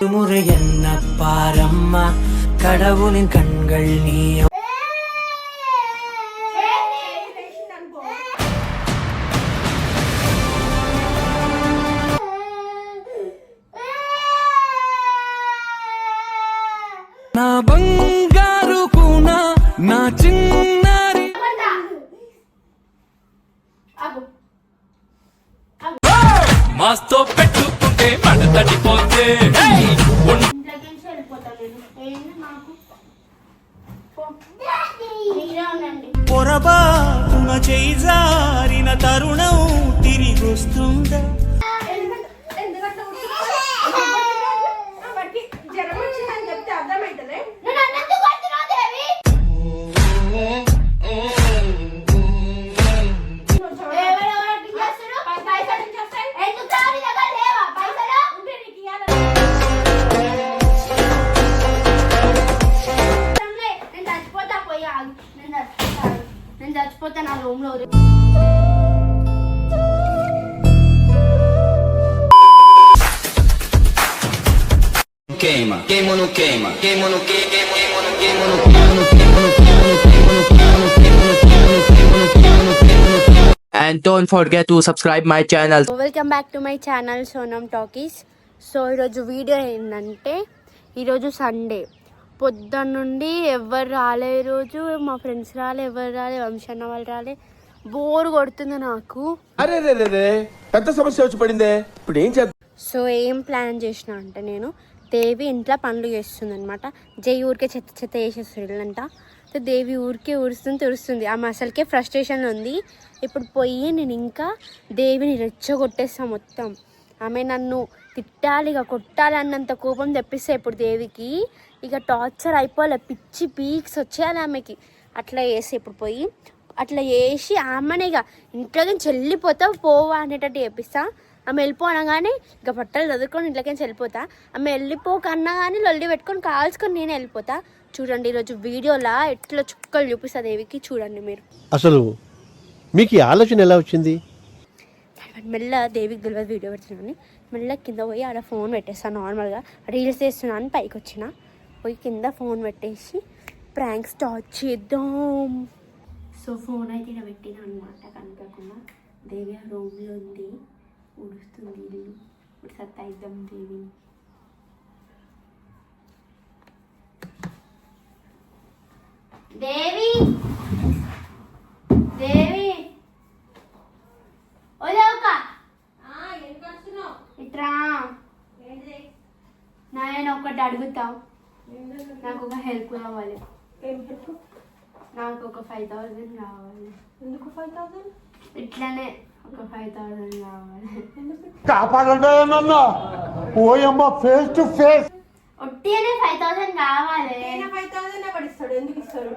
முறை என்ன பாரம்மா கடவுளின் கண்கள் நீ నా బంగారు కూన నా చిన్నారి మాస్తో పెట్టుకుంటే పడ తడిపోతే పొరబాటున చేయి జారిన తరుణం తిరిగొస్తుందా నేను చచ్చిపోతే నా రూమ్ లో queima, queima no queima, queima no queima, queima no queima no and don't forget to subscribe my channel. Welcome back to my channel Sonam talkies. So ఈరోజు వీడియో ఏంటంటే ఈరోజు సండే పొద్దున్న నుండి ఎవరు రాలే, ఈరోజు మా ఫ్రెండ్స్ రాలే, ఎవరు రాలే, వంశన్న వాళ్ళు రాలే, బోర్ కొడుతుంది నాకు. అరే పెద్ద సమస్య వచ్చి పడిందే, ఇప్పుడు ఏం చేద్దాం? సో ఏం ప్లాన్ చేసిన అంటే నేను దేవి ఇంట్లో పనులు చేస్తుంది అనమాట. జై ఊరికే చెత్త చెత్త చేసేస్తుందంట. సో దేవి ఊరికే తుడుస్తుంది. ఆమె అసలుకే ఫ్రస్ట్రేషన్ ఉంది. ఇప్పుడు పోయి నేను ఇంకా దేవిని రెచ్చగొట్టేస్తాను మొత్తం. ఆమె నన్ను తిట్టాలి, ఇక కొట్టాలి అన్నంత కోపం తెప్పిస్తే ఇప్పుడు దేవికి ఇక టార్చర్ అయిపోలే, పిచ్చి పీక్స్ వచ్చేయాలి ఆమెకి. అట్లా చేసి ఇప్పుడు పోయి అట్లా చేసి ఆమెనే ఇక ఇంట్లోకి వెళ్ళిపోతావు పోవా అనేటట్టు చేపిస్తా. ఆమె వెళ్ళిపోనగానే ఇక బట్టలు చదువుకొని ఇంట్లోకి వెళ్ళిపోతా. ఆమె వెళ్ళిపోకన్నా కానీ లొల్లి పెట్టుకొని కాల్చుకొని నేను వెళ్ళిపోతా. చూడండి ఈరోజు వీడియోలా ఎట్లా చుక్కలు చూపిస్తా దేవికి, చూడండి మీరు. అసలు మీకు ఈ ఆలోచన ఎలా వచ్చింది? మెల్ల దేవికి తెలియదు వీడియో పెడుతున్నాను. మెల్ల కింద పోయి ఆడ ఫోన్ పెట్టేస్తాను. నార్మల్గా రీల్స్ చేస్తున్నాను, పైకి వచ్చిన పోయి కింద ఫోన్ పెట్టేసి ప్రాంక్ స్టార్ట్ చేద్దాం. సో ఫోన్ అయితే ఇలా పెట్టిన అనమాట, కనుకోకుండా. దేవి ఆ రూమ్లో ఉంది, ఉడుస్తుంది ఇల్లు. ఇప్పుడు సత్తాయిద్దాం దేవి. దేవి దేవి ఇట్రా, నేను ఒకటి అడుగుతావు, నాకు ఒక హెల్ప్ కావాలి. నాకు ఒక 5,000 కావాలి. ఎందుకు 5,000? ఇట్లానే ఒక 5,000 కావాలి. ఫేస్ టు ఫేస్ ఒట్టిగానే 5,000 కావాలి. 5,000 పడిస్తాడు, ఎందుకు ఇస్తారు?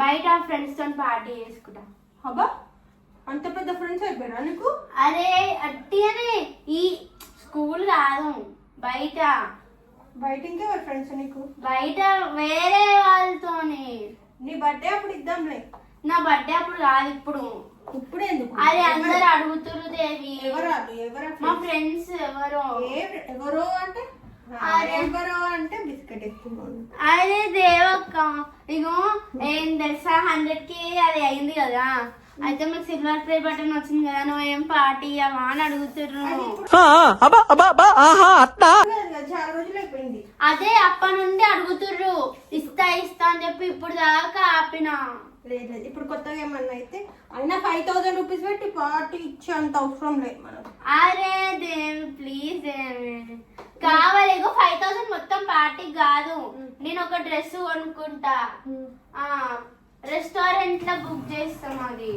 బయట ఫ్రెండ్స్ తో పార్టీ చేసుకుంటా. అబ్బా, అంత పెద్ద ఫ్రెండ్స్ అయిపోయారా నీకు? అరే అట్టిగానే, ఈ స్కూల్ కాదు, బయట. బయట ఇంకెవరు ఫ్రెండ్స్ నీకు? బయట వేరే వాళ్ళతోని. నీ బర్త్డే అప్పుడు ఇద్దాంలే. నా బర్త్డే అప్పుడు కాదు, ఇప్పుడు. ఇప్పుడు ఎందుకు? అది అందరు అడుగుతురు దేవి. మా ఫ్రెండ్స్ ఎవరో. ఎవరో అంటే ఎవరో అంటే బిస్కెట్ ఇస్తున్నాను. అదే దేవక్క, ఇగో ఏం తెలుసా, 100K అది అయింది కదా, అయితే మీకు సిల్వర్ ప్లే బటన్ వచ్చింది కదా, నువ్వు ఏం పార్టీ అవా అని అడుగుతున్నారు. చాలా రోజులు అయిపోయింది. అదే అప్పటి నుండి అడుగుతుర్రు, ఇస్తా అని చెప్పి ఇప్పుడు దాకా ఆపిన. లేదు ఇప్పుడు కొత్తగా ఏమన్నా అయితే అయినా 5,000 రూపీస్ పెట్టి పార్టీ ఇచ్చే అంత అవసరం లేదు మనకు. అరే దేవి ప్లీజ్ దేవి కావాలి. 5,000 మొత్తం పార్టీ కాదు, నేను ఒక డ్రెస్ కొనుక్కుంటా, రెస్టారెంట్ లో బుక్ చేస్తాం. అది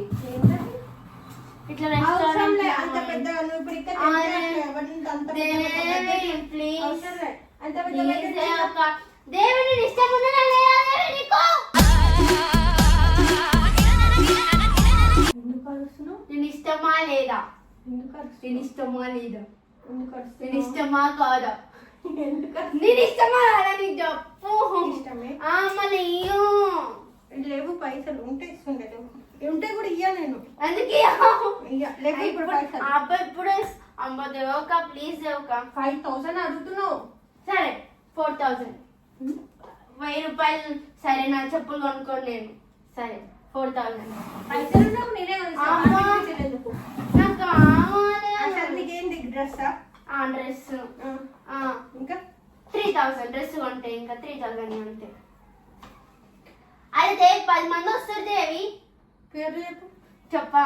ఇట్లా రెస్టారెంట్ దేవిని ఇష్టం ఉన్నదా నీకు? నేను ఇష్టమా లేదా? నేను ఇష్టమా లేదా? నేను ఇష్టమా కాదా? నేను ఇష్టమా కాదా నీకు చెప్పు. మళ్ళీ లేవు పైసలు, ఉంటే ఇస్తుండే, ఉంటే కూడా ఇయ్యా నేను. అందుకే ఇప్పుడు ఇప్పుడు అమ్మ దేవక ప్లీజ్ దేవక 5,000 అడుగుతున్నావు. సరే 4,000. 1000 రూపాయలు. సరే నా చెప్పులు కొనుక్కోండి నేను. సరే 4,000. పైసలు ఉన్నావు నేనే కొనిస్తా. అమ్మా. పైసలు ఎందుకు? నాకు కావాలి. అసలు నీకేంది డ్రెస్సా? డ్రెస్ ఇంకా 3,000 డ్రెస్ కొంటే ఇంకా 3,000 కొంటే. అరే దేవి 10 మంది వస్తారు దేవి. పేర్లు చెప్పు. చెప్పా.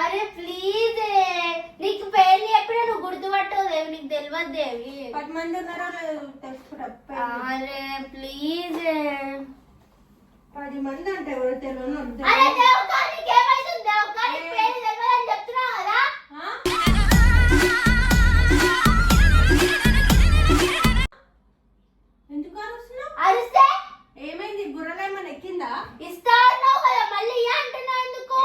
అరే ప్లీజ్ నీకు పేర్లు ఎప్పుడూ నువ్వు గుర్తుపట్టవు దేవి, నీకు తెలియదు దేవి. 10 మంది ఉన్నారో లేదో తెలుసుకుంటా. అరే ప్లీజ్. 10 మంది అంటే ఎవరు తెలియదు. అరే దేవకా నీకేమైతుంది దేవకా, నీకు పేర్లు తెలియదు అని చెప్తున్నా కదా. ఎందుకు అరుస్తున్నావు? అరిస్తే ఏమైంది? గుర్రలేమన్నా ఎక్కిందా? ఇస్తా అన్నావు కదా, మళ్ళీ అంటున్నా ఎందుకు?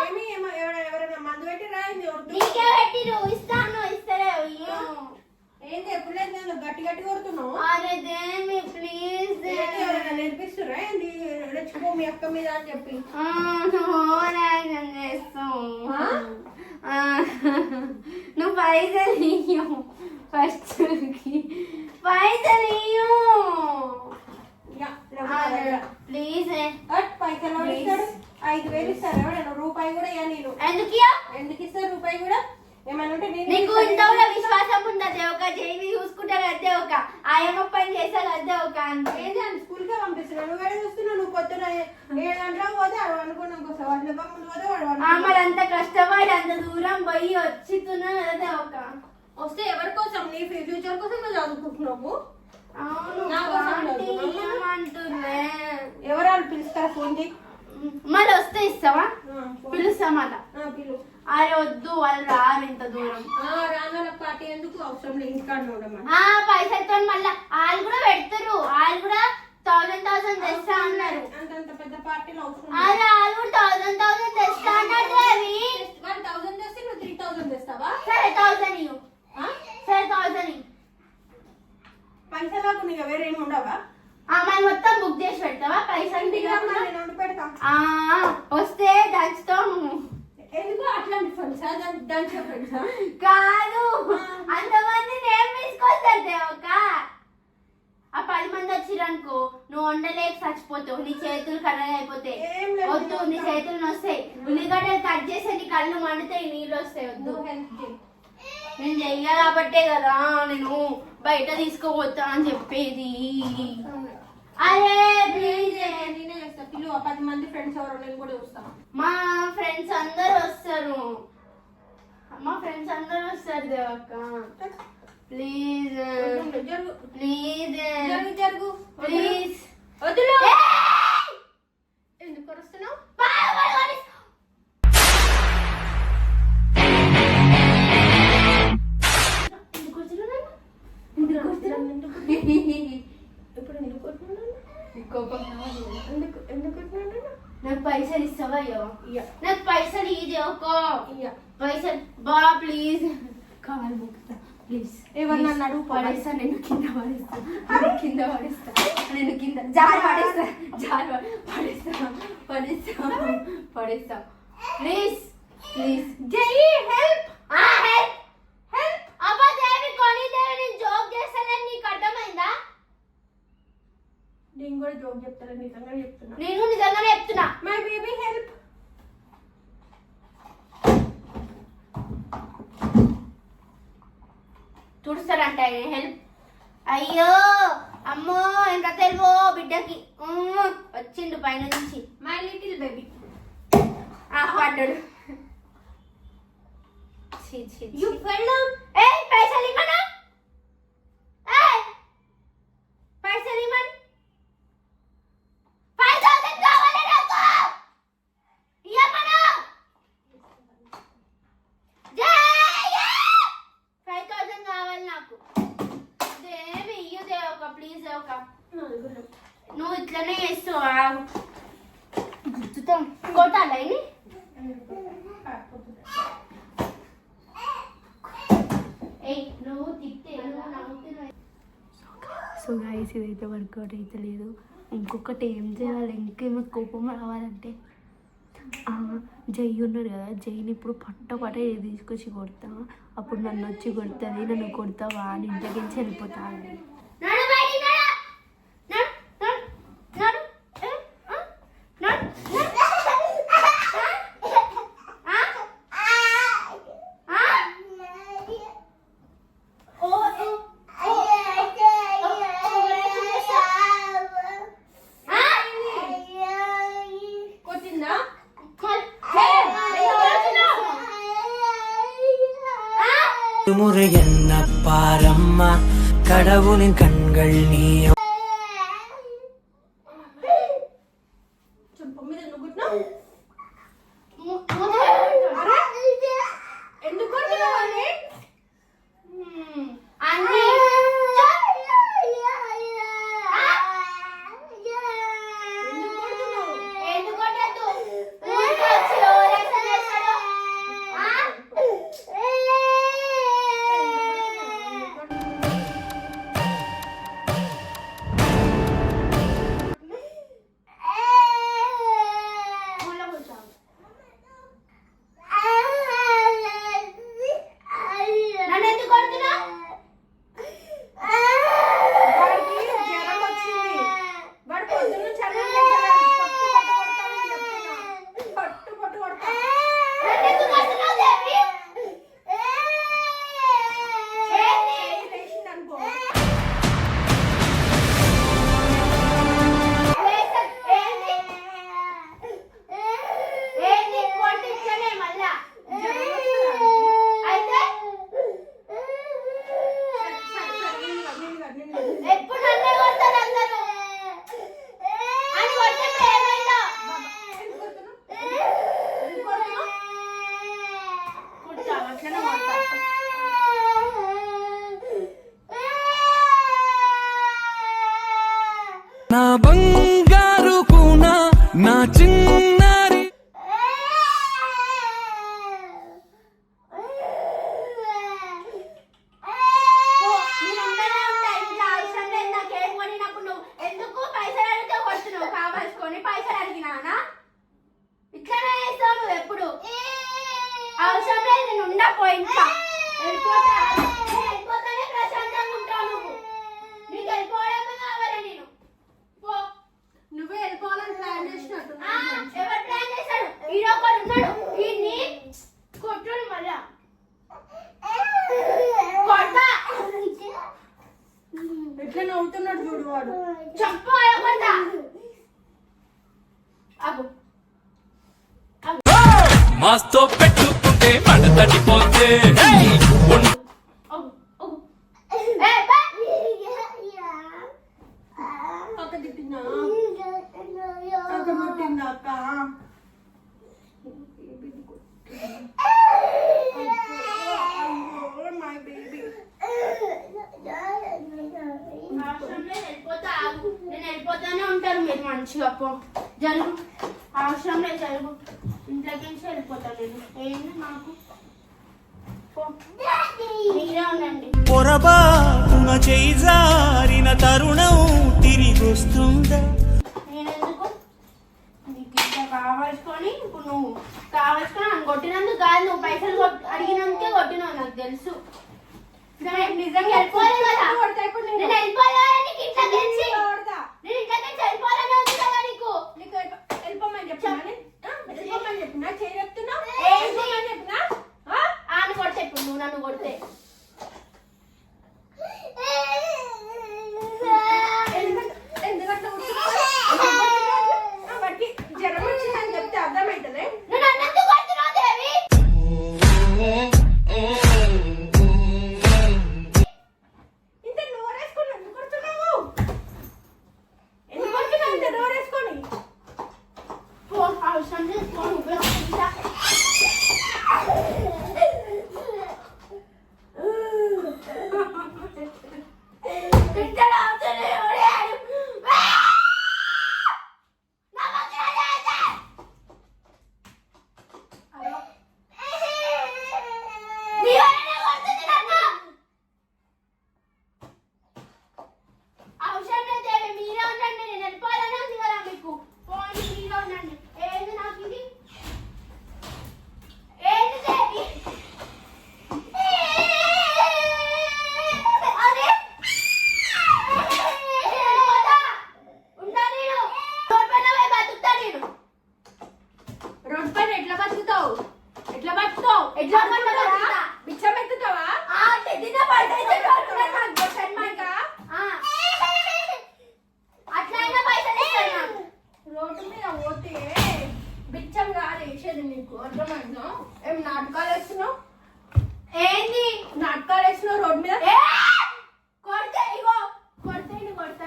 ఎవరైనా మందు పెట్టి రాయింది? నీకే పెట్టి నువ్వు ఇస్తాను ఇస్తలేవు. ఏంది ఎప్పుడు లేదు నేను గట్టి గట్టి కొడుతున్నావు? అరే దేవి ప్లీజ్. ఎవరైనా నేర్పిస్తురా ఏంది? రెచ్చిపో మీ అక్క మీద అని చెప్పి నువ్వు పైసలు ఇయ్యు. ఫస్ట్ పైసలు ఇయ్యు ప్లీజ్. పైసలు ఇస్తాడు? 5,000 ఇస్తారు. ఎవరైనా రూపాయి కూడా ఇయ్య. నేను ఎందుకు ఎందుకు ఇస్తారు రూపాయి కూడా? ఏమన్నా ఉంటే నీకు ఇంత కూడా విశ్వాసం ఉండదు ఒక జైవి చూసుకుంటారు అదే ఒక ఆయమ్మ పని చేశారు అదే ఒక ఏంటి అని స్కూల్ కే పంపిస్తున్నావు? నువ్వు వేరే చూస్తున్నావు. నువ్వు పొద్దున 7 గంటలకు పోతే అవి అనుకున్నాం కోసం వాటి ముందు పోతే వాడు మరి అంత కష్టపడి అంత దూరం పోయి వచ్చిస్తున్నాను అదే ఒక. వస్తే ఎవరి కోసం? నీ ఫ్యూచర్ కోసం నువ్వు చదువుకుంటున్నావు. అవును నా కోసం ఆంటీ చదువుతున్నావా? ఏమంటుందే? ఎవరు పిలుస్తారు? ఫోన్ చేయి. మరి వస్తే ఇస్తావా? పిలుస్తామట. పిలు. అరే వద్దు వాళ్ళు రారు ఇంత దూరం. రానుల పార్టీ ఎందుకు అవసరం లేదు. ఇంటికాడ ఉండమని పైసలతో మళ్ళా వాళ్ళు కూడా పెడతారు. వాళ్ళు కూడా 1,000 తెస్తా అన్నారు. అంత పెద్ద పార్టీలో అవసరం అరే వాళ్ళు కూడా 1,000 తెస్తా అన్నారు దేవి. 1,000 తెస్తే నువ్వు 3,000 తెస్తావా? సరే 1,000 ఇవ్వు. సరే 1,000 ఇవ్వు. పైసలకు నీకు వేరే ఏమి ఉండవా? మరి మొత్తం బుక్ చేసి పెడతావా పైసలు? నేను వండి పెడతా. వస్తే దంచుతావు. ఎందుకు అట్లాంటి ఫ్రెండ్సా? దంచే ఫ్రెండ్సా? కాదు అంతమంది ఏం తీసుకొస్తారు దేవక. ఆ 10 మంది వచ్చిరనుకో నువ్వు వండలేక చచ్చిపోతావు. నీ చేతులు కర్రగా అయిపోతాయి. వద్దు నీ చేతులు నొస్తాయి. ఉల్లిగడ్డలు కట్ చేస్తే నీ కళ్ళు మండుతాయి, నీళ్ళు వస్తాయి. వద్దు నేను చెయ్య కాబట్టే కదా నేను బయట తీసుకోపోతా అని చెప్పేది. అరే ప్లీజ్ నేనే చేస్తా. పిలు 10 మంది ఫ్రెండ్స్ ఎవరో నేను కూడా చూస్తాను. మా ఫ్రెండ్స్ అందరు వస్తారు. మా ఫ్రెండ్స్ అందరు వస్తారు దేవక్క. ప్లీజ్ జరుగు ప్లీజ్ జరుగు జరుగు. ప్లీజ్ వద్దులు. ఎందుకు వస్తున్నావు? ఇప్పుడు ఎందుకు కొట్టున్నాను? ఎందుకు ఎందుకు కొట్టున్నాను? నాకు పైసలు ఇస్తావా? నాకు పైసలు ఇది ఒక పైసలు బా ప్లీజ్. కావాలి ముక్తా ప్లీజ్. ఎవరు నన్ను అడుగు? పడేస్తా నేను కింద పడేస్తా. కింద పడేస్తా నేను కింద జారి పడేస్తా. జారి పడేస్తా పడేస్తా పడేస్తా. ప్లీజ్ ప్లీజ్ జై హెల్ప్. Help help. అబ్బా దేవి కొని దేవి నేను జోక్ చేస్తానని నీకు అర్థమైందా? నేను కూడా జోక్ చెప్తాను. నిజంగా చెప్తున్నా. నేను నిజంగానే చెప్తున్నా. My baby help. తుడుస్తాడంట ఆయన హెల్ప్. అయ్యో అమ్మో ఇంకా తెలుగు బిడ్డకి వచ్చిండు పైన నుంచి. My little baby. పడ్డాడు. You fell down. పైసలు ఇవ్వనా? పైసలు ఇవ్వను. 5,000 కావాలి నాకు. ఇవ్వమను. 5,000 కావాలి నాకు. దేవి ఇయ్యు దేవక ప్లీజ్ దేవక. నువ్వు ఇట్లనే చేస్తావా? గుర్తుతాం కొట్టాలా ఇది? నువ్వు తిట్టే నువ్వు నవ్వుతున్నావు. సో గాయస్ ఇదైతే వర్కౌట్ అయితే లేదు. ఇంకొకటి ఏం చేయాలి? ఇంకేమో కోపం రావాలంటే జై ఉన్నాడు కదా, జైని ఇప్పుడు పట్ట తీసుకొచ్చి కొడతా. అప్పుడు నన్ను వచ్చి కొడుతుంది, నన్ను కొడతావా అని ఇంట్లోకి వెళ్ళిపోతా అని. முறை என்ன பாரம்மா கடவுளின் கண்கள் நீ నా బంగారు కూన నా చిన్నారి పైసలు అడిగినా ఇట్లనే చేస్తావు నువ్వు ఎప్పుడు. అవసరం లేదు, నేను ఉండపోయింటా, వెళ్ళిపోతానే ప్రశాంతంగా ఉంటావు నువ్వు. నీకు వెళ్ళిపోవడమే కావాలి. నేను నువ్వే వెళ్ళిపోవాలని ప్లాన్ చేసినట్టు. ఎవరు ప్లాన్ చేశాడు? ఈడొకడు ఉన్నాడు, ఈయన్ని కొట్టుడు మళ్ళా కొడతా. ఎట్లా నవ్వుతున్నాడు చూడు వాడు. చెప్పు కొడతా. అబ్బు మాస్తో పెట్టుకుంటే మడ తడిపోతే అక్క తిట్టినా అక్క కొట్టిందా అక్క? మై బేబీ నేను వెళ్ళిపోతానే ఉంటారు మీరు మంచిగా. పో జరుగు, అవసరం లేదు, జరుగు. ఇంట్లోకి నుంచి వెళ్ళిపోతాను నేను. ఏంటి నాకు మీరే ఉండండి. పొరబాటున చేయి జారిన తరుణం తిరిగొస్తుందా? నేనెందుకు నీకు ఇంకా కావాల్సుకొని ఇప్పుడు నువ్వు కావాల్సుకొని నన్ను కొట్టినందుకు కాదు, నువ్వు పైసలు అడిగినందుకే కొట్టినావు నాకు తెలుసు. నిజంగా వెళ్ళిపోలేదు కదా, నేను వెళ్ళిపోయాను. నీకు ఇంట్లో తెలిసి నేను ఇంట్లో నుంచి వెళ్ళిపోవాలని ఉంది కదా నీకు. నీకు వెళ్ళిపోమని చెప్పినా, వెళ్ళిపోమని చెప్పినా, చెప్తున్నా చెప్పినా ఆను కొడితే ఇప్పుడు నువ్వు నన్ను కొడితే ఎందుకంటే వాడికి జ్వరం వచ్చిందని చెప్తే అర్థమవుతుంది. నువ్వు నన్ను ఎందుకు కొడుతున్నావు దేవి? ఇంత నోరేసుకుని ఎందుకు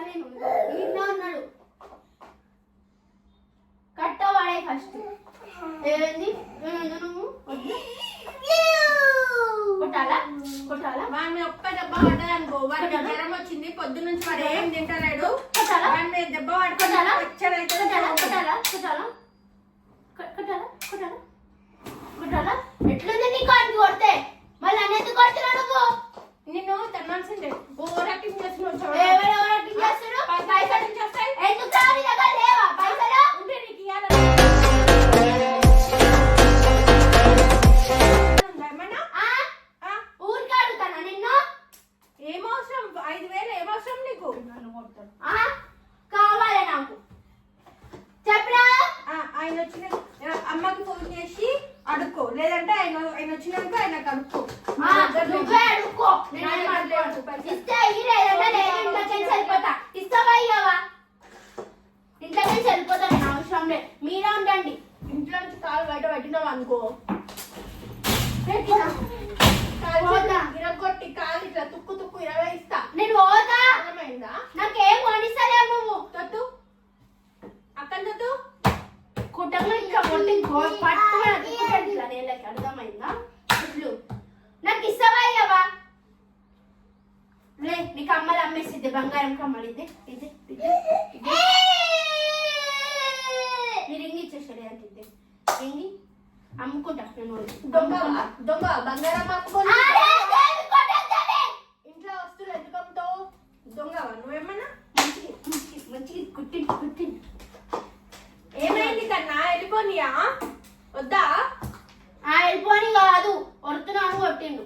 నేను ఈయన ఉన్నాడు కట్ట వాడే ఫస్ట్ ఏంది నువ్వు కొట్టాలా కొట్టాలా వాడిని ఒక్క దెబ్బ పడ్డది అనుకో వాడికి జ్వరం వచ్చింది పొద్దు నుంచి వాడు ఏం తింటలేడు వాడి మీద దెబ్బ పడుకోవాలా కొట్టాలా కొట్టాలా కొట్టాలా కొట్టాలా కొట్టాలా ఎట్లుంది నీ కాడికి కొడితే మళ్ళీ అన్నెందుకు కొడుతున్నావు నువ్వు నిన్ను తన్నాల్సిందే ఓవర్ యాక్టింగ్ చేస్తున్నావు ఎవరు యాక్టింగ్ చేస్తారు పైసలు నుంచి వస్తాయి ఎందుకు రాని దగ్గర లేవా పైసలు ఉంటే నీకు ఏమన్నా ఊరికి అడుగుతానా నిన్ను ఏమవసరం 5,000 ఏమవసరం నీకు కావాలి నాకు చెప్పరా ఆయన వచ్చిన అమ్మకి ఫోన్ చేసి అడుక్కో లేదంటే ఆయన వచ్చినాక ఆయనకు అడుక్కో నువ్వే అడుక్కో ఇస్తే లేదంటే నేను ఇంట్లోకి వెళ్ళిపోతా ఇస్తావా ఇయ్యవా ఇంట్లోకి వెళ్ళిపోతా నేను అవసరం లేదు మీరే ఉండండి ఇంట్లో నుంచి కాలు బయట పెట్టినావు అనుకో ఇరగొట్టి కాలు ఇట్లా తుక్కు తుక్కు 20 ఇస్తా నేను పోతా అర్థమైందా నాకేం వండిస్తలేవు నువ్వు తొత్తు అక్కడ తొత్తు కుటుంబం ఇంకా వండి పట్టుకుని నేలకి అర్థమైందా ఇట్లు నాకు ఇస్తావా ఇయ్యవా లే నీ కమ్మలు అమ్మేసిద్ది బంగారం కమ్మలు ఇదే ఇదే ఇదే ఇదే నీ రింగి ఇచ్చేసాడు అంటే రింగి అమ్ముకుంటా నేను దొంగ బంగారం అమ్ముకోని ఇంట్లో వస్తువులు ఎందుకు అమ్ముతావు దొంగవా నువ్వేమన్నా మంచిగా కుట్టి కుట్టి ఏమైంది కన్నా వెళ్ళిపోనియా వద్దా వెళ్ళిపోని కాదు వరుతున్నాను కొట్టిండు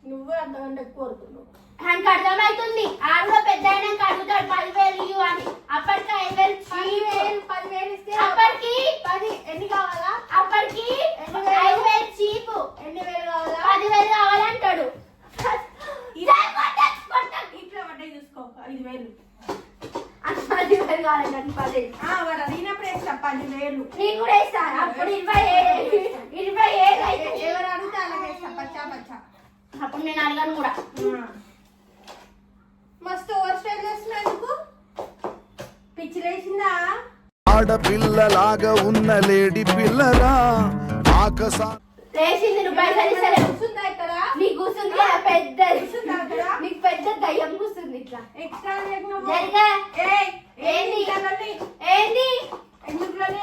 నువ్వే అంతకంటే ఎక్కువ వరుతున్నావు ఆయనకు అర్థమవుతుంది ఆవిడ పెద్ద అయినాక అడుగుతాడు 10,000 ఇవ్వు అని అప్పటికి 5,000 10,000 ఇస్తే అప్పటికి 10 ఎన్ని కావాలా అప్పటికి 5,000 చీపు ఎన్ని వేలు కావాలా 10,000 కావాలంటాడు ఇట్లా పడ్డాయి చూసుకో 5,000 అంత 10,000 కావాలంటాడు 10,000 వాడు అడిగినప్పుడు వేస్తా 10,000 నేను కూడా వేస్తాను అప్పుడు 27 అయితే ఎవరు అడిగితే అలా వేస్తా పచ్చా అప్పుడు నేను అడగాను కూడా మస్తు ఓవర్ స్టైల్ చేస్తున్నందుకు పిచ్చి లేచిందా ఆడపిల్లలాగా ఉన్న లేడీ పిల్లరా ఆకసా లేచింది నువ్వు పైసలు ఇస్తలేవు కూర్చుందా ఇక్కడ నీకు కూర్చుంది కదా పెద్ద కూర్చుందా అక్కడ నీకు పెద్ద దయ్యం కూర్చుంది ఇట్లా ఎక్స్ట్రా జరిగా ఏంది ఏంది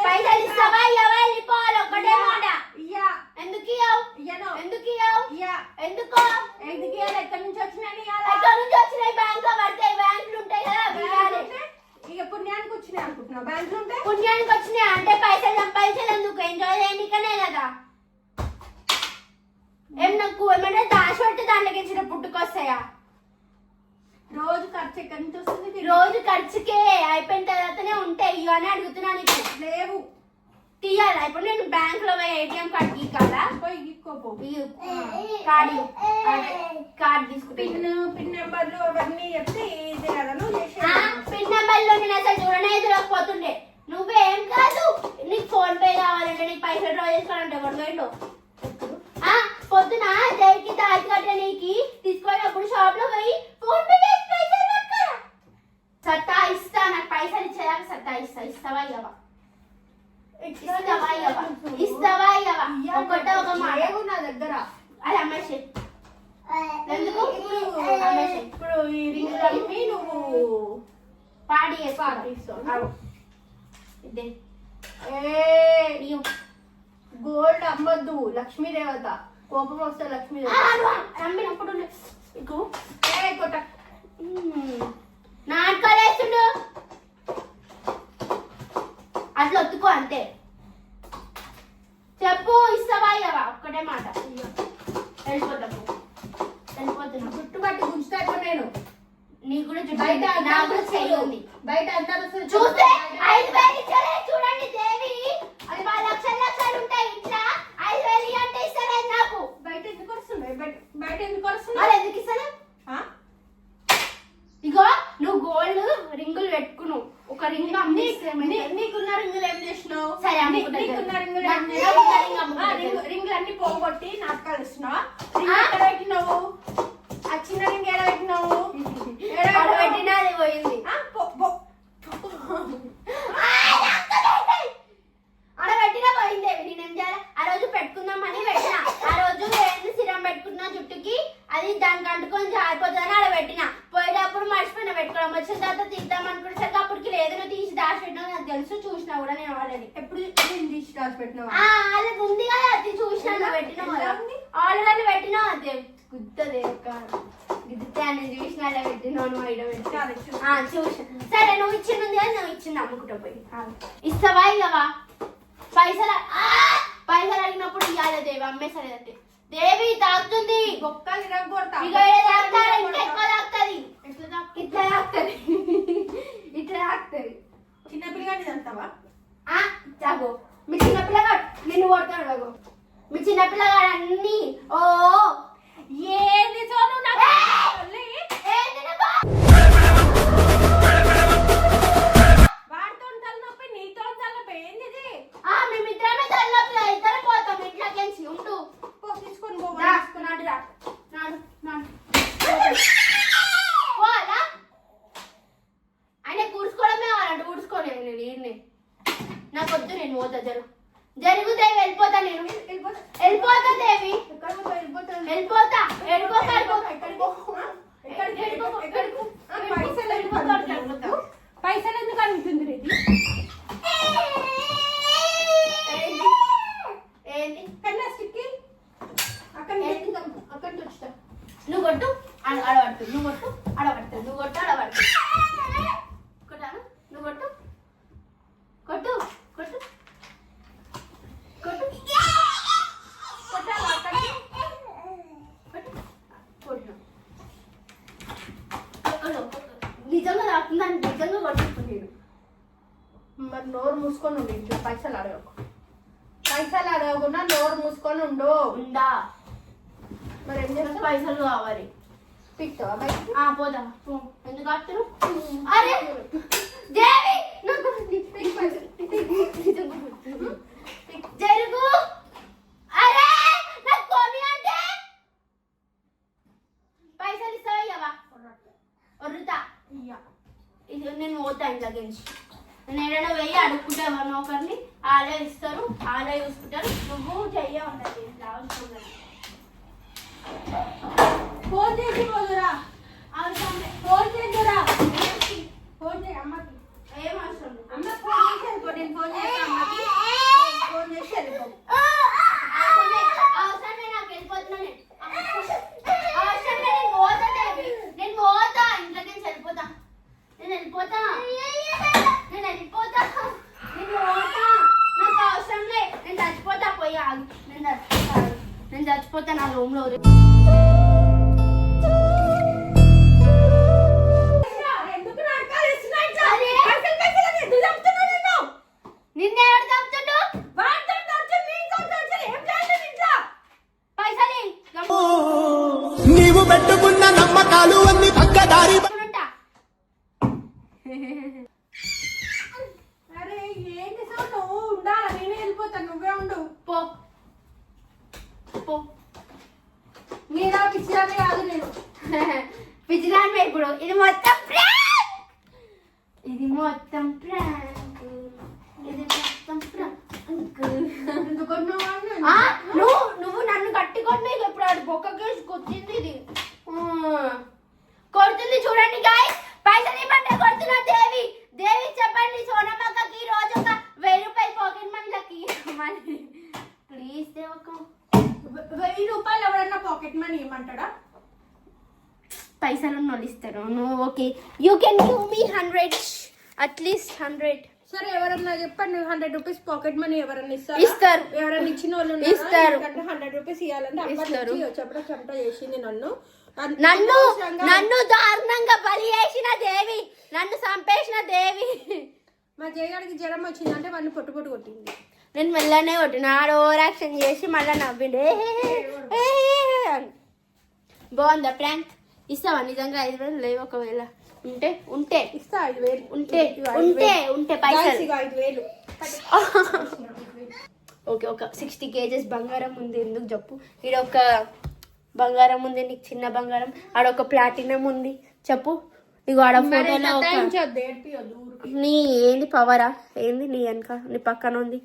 పైసలు ఇస్తావా ఇవ్వవా వెళ్ళిపోవాలి ఒక్కటే మాట ఇయ్యా ఎందుకు ఇవ్వవు ఇయ్యను ఎందుకు ఇవ్వవు ఇయ్యా ఎందుకు ఎందుకు ఇయ్యాలి ఎక్కడి నుంచి వచ్చినాయి ఎక్కడి నుంచి వచ్చినాయి బ్యాంక్ లో పడతాయి బ్యాంకులు ఉంటాయి కదా అవి ఇవ్వాలి. ఇక పుణ్యానికి వచ్చినాయి అనుకుంటున్నా బ్యాంకులు ఉంటే పుణ్యానికి వచ్చినాయి అంటే పైసలు సంపాదించాలి ఎందుకు ఎంజాయ్ చేయడానికనే కదా ఏం నాకు ఏమంటే దాచి పెడితే దాంట్లోకి ఇచ్చిన పుట్టుకొస్తాయా రోజు ఖర్చు ఎక్కడి నుంచి వస్తుంది రోజు ఖర్చుకే అయిపోయిన తర్వాతనే ఉంటాయి ఇవి అని అడుగుతున్నా నీకు లేవు తీయాలా ఇప్పుడు నేను బ్యాంక్ లో పోయి ఏటీఎం కార్డు గీకాలా పోయి గీక్కోపో కార్డు తీసుకుంటా పిన్ నెంబర్లు అవన్నీ చెప్తే ఈజీ కదా నువ్వు చేసే పిన్ నెంబర్ లో నేను అసలు చూడనే ఎదురకపోతుండే నువ్వేం కాదు నీకు ఫోన్ పే కావాలంటే నీకు పైసలు డ్రా చేసుకోవాలంటే ఎవరు పోయిండు పొద్దున జైకి దాచి కట్టడానికి తీసుకున్నప్పుడు షాప్ లో పోయి ఫోన్ పే చేసి పైసలు పట్టుకోరా సత్తా ఇస్తా నాకు పైసలు ఇచ్చేదాకా సత్తా ఇస్తావా ఇవ్వవా ఇస్తావా ఇవ్వవా ఒకటే ఒక మాట నా దగ్గర అది అమ్మేసి ఎందుకు ఇప్పుడు ఈ రింగ్ అమ్మి నువ్వు పాడి పాటిస్తావు ఇదే గోల్డ్ అమ్మద్దు లక్ష్మీ దేవత కోపం వస్తే లక్ష్మీ దేవత అమ్మినప్పుడు కొట్ట నాటకాలు వేస్తుండు అట్లా ఒత్తుకో అంతే చెప్పు ఇస్తావా ఇవ్వవా ఒక్కటే మాట వెళ్ళిపోతాము వెళ్ళిపోతున్నా చుట్టుపట్టి గుంచుతా నేను నీ కూడా బయట నా కూడా చెయ్యి బయట అంతా చూస్తే 5,000 ఇచ్చలే చూడండి దేవి అది 10,00,000 ఉంటాయి ఇట్లా 5,000 అంటే ఇస్తలేదు నాకు బయట ఎందుకు వస్తున్నాయి బయట ఎందుకు వస్తున్నాయి మరి ఎందుకు ఇస్తలే ఇగో నువ్వు గోల్డ్ రింగులు పెట్టుకును ఒక రింగ్ నీకున్న రింగులు ఏం చేసినావు సరే నీకున్న రింగులు రింగులు అన్ని పోగొట్టి నాటకాలు ఇస్తున్నావా ఎక్కడ పెట్టినావు ఆ చిన్న రింగ్ ఎక్కడ పెట్టినావు పెట్టినా అది పోయింది ప్రమోషన్ తర్వాత తీద్దాం అనుకునేసరికి అప్పటికి లేదు, నువ్వు తీసి దాచిపెట్టినా నాకు తెలుసు, చూసినా కూడా నేను వాళ్ళని. ఎప్పుడు నేను తీసి దాచి పెట్టినావా? అది ఉంది కదా, అది చూసినా పెట్టినావు కదా, ఆల్రెడీ పెట్టినావు. అదే గుద్దదే గుద్దితే అని చూసిన అలా పెట్టినావు చూసిన. సరే నువ్వు ఇచ్చింది ఉంది కదా, నువ్వు ఇచ్చింది అమ్ముకుంటా పోయి ఇస్తావా? ఇవ్వవా? పైసలు అడిగినప్పుడు ఇవ్వాలి దేవి, అమ్మేసలేదంటే. దేవి తాగుతుంది, బొక్కలు ఇరగొడతా. ఎక్కువ తాగుతుంది, ఇట్లా తాగుతుంది, ఇట్లా తాగుతుంది. చిన్నపిల్లగాని అంటావా? చాగో మీ చిన్నపిల్లగాడు నిన్ను కొడతాడు. బాగో మీ చిన్నపిల్లగాడు అన్ని ఓ ఏంది చోను నాకు వాడితో తలనొప్పి, నీతో తలనొప్పి ఏంది ఇది? మేమిద్దరమే తలనొప్పి, ఇద్దరు పోతాం ఇంట్లోకి ఉంటూ. తీసుకొని నాడు రా, నాడు నాడు పోవాలా? ఆయన కూర్చుకోవడమే కావాలంటే కూర్చుకోలేదు నేను ఈయన్ని. నాకు వద్దు, నేను పోతా. జరుగు దేవి, వెళ్ళిపోతా. నేను వెళ్ళిపోతా దేవి, వెళ్ళిపోతా. పైసలు ఎందుకు అడుగుతుంది ఇది? ఏంటి కన్నా స్టిక్కి అక్కడ అక్కడ వచ్చా. నువ్వు కొట్టు, ఆడబడుతుంది. నువ్వు కొట్టు, ఆడబడుతుంది. నువ్వు కొట్టు, ఆడబడుతుంది. కొట్టాను, నువ్వు కొట్టు, కొట్టు కొట్టు కొట్టు కొట్టాలా? కొట్టు నిజంగా రాకుందని నిజంగా కొట్టుకుంటు నేను. మరి నోరు మూసుకొని ఉండు, ఇంట్లో పైసలు అడగకు. పైసలు అడగకుండా నోరు మూసుకొని ఉండు. ఉందా? మరి ఏం చేస్తావు? పైసలు కావాలి. పిక్తావా బయటికి? పోదా. ఎందుకు ఆడుతున్నారు? అరే దేవి జరుగు. అరే నాకు కొని అంటే పైసలు ఇస్తావా? ఇవ్వవా? వరుతా. ఇది నేను పోతా ఇంట్లో గెలిచి. నేను ఏదైనా వెయ్యి అడుక్కుంటా ఎవరినో ఒకరిని, వాళ్ళే ఇస్తారు, వాళ్ళే చూసుకుంటారు. నువ్వు చెయ్య ఉండదు ఇంట్లో అవసరం లేదు. ఫోన్ చేసి పోదురా, అవసరం లేదు. ఫోన్ చేద్దురా, ఫోన్ చేయి అమ్మకి. ఏం అవసరం లేదు. అమ్మ ఫోన్ చేసి వెళ్ళిపో. నేను ఫోన్ చేసి అమ్మకి ఫోన్ చేసి వెళ్ళిపో. అవసరమే, నాకు వెళ్ళిపోతున్నా నేను. అవసరమే, నేను పోతా దేవి, నేను పోతా. ఇంట్లోకి నుంచి వెళ్ళిపోతా. నేను వెళ్ళిపోతా, నేను వెళ్ళిపోతా, నేను పోతా. నాకు అవసరం లే, నేను చచ్చిపోతా. పోయి ఆగు, నేను చచ్చిపోతా నా రూమ్ లో. ఎందుకు నాటకాలు ఇస్తున్నావు ఇట్లా? పైసలు అని ఎందుకు చంపుతున్నావు నిన్ను? నిన్నే ఎవరు చంపుతుండు? వాడితో టార్చర్, నీతో టార్చర్, ఏం చేయాలి ఇంట్లో? పైసలు నీవు పెట్టుకున్న నమ్మకాలు అన్ని పక్కదారి ఉంటా. అరే ఏంటి సార్, నువ్వు ఉండాలా? నేనే వెళ్ళిపోతాను, నువ్వే ఉండు. పో పో. మీరా పిచ్చిదాన్ని కాదు నేను. పిచ్చిదాన్ని ఇప్పుడు. ఇది మొత్తం ప్రాంక్, ఇది మొత్తం ప్రాంక్, ఇది మొత్తం ప్రాంక్. ఎందుకు నువ్వు నన్ను కట్టుకోండి. ఇప్పుడు ఆడు బొక్క కేసు కొట్టింది. ఇది కొడుతుంది చూడండి గాయ్స్. పైసలు ఇవ్వండి, కొడుతున్నా. దేవి దేవి చెప్పండి సోనమ్మకి ఈ రోజు ఒక 1000 రూపాయలు పాకెట్ మనీలకి ఇవ్వమని ప్లీజ్ దేవక్క. 1000 రూపాయలు ఎవరన్నా పాకెట్ మనీ ఇవ్వమంటాడా? పైసలు ఉన్నోళ్ళు ఇస్తారు. నువ్వు okay, you can give me 100, at least 100. సరే ఎవరన్నా చెప్పండి, 100 రూపీస్ పాకెట్ మనీ ఎవరన్నా ఇస్తారు. ఎవరన్నా ఇచ్చిన వాళ్ళు ఇస్తారు. 100 రూపీస్ ఇవ్వాలంటే ఇస్తారు. చెప్పడం చెమట చేసింది నన్ను నన్ను దారుణంగా బలి చేసిన దేవి, నన్ను చంపేసిన దేవి. మా జయగాడికి జ్వరం వచ్చిందంటే వాడిని పొట్టు పొట్టు కొట్టింది. నేను మెల్లనే కొట్టిన. ఆడ ఓవర్ యాక్షన్ చేసి మళ్ళీ నవ్విండు. బాగుందా ప్రాంక్? ఇస్తావా నిజంగా? 5,000 లేవు, ఒకవేళ ఉంటే ఇస్తా 5,000. ఉంటే పైసలు. 5,000. ఓకే, ఒక 60 kgs బంగారం ఉంది. ఎందుకు చెప్పు? ఇక్కడ ఒక బంగారం ఉంది, నీకు చిన్న బంగారం. ఆడొక ప్లాటినం ఉంది. చెప్పు. ఇగో ఆడ ఫోటోలో నీ ఏంది పవరా? ఏంది నీ వెనక, నీ పక్కన ఉంది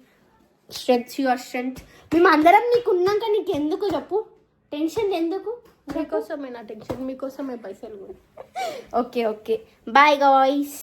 స్ట్రెంగ్త్, యువర్ స్ట్రెంగ్త్. మేము అందరం నీకు ఉన్నాక నీకు ఎందుకు చెప్పు? టెన్షన్ ఎందుకు? మీకోసమే నా టెన్షన్, మీకోసమే పైసలు కూడా. Okay okay bye guys.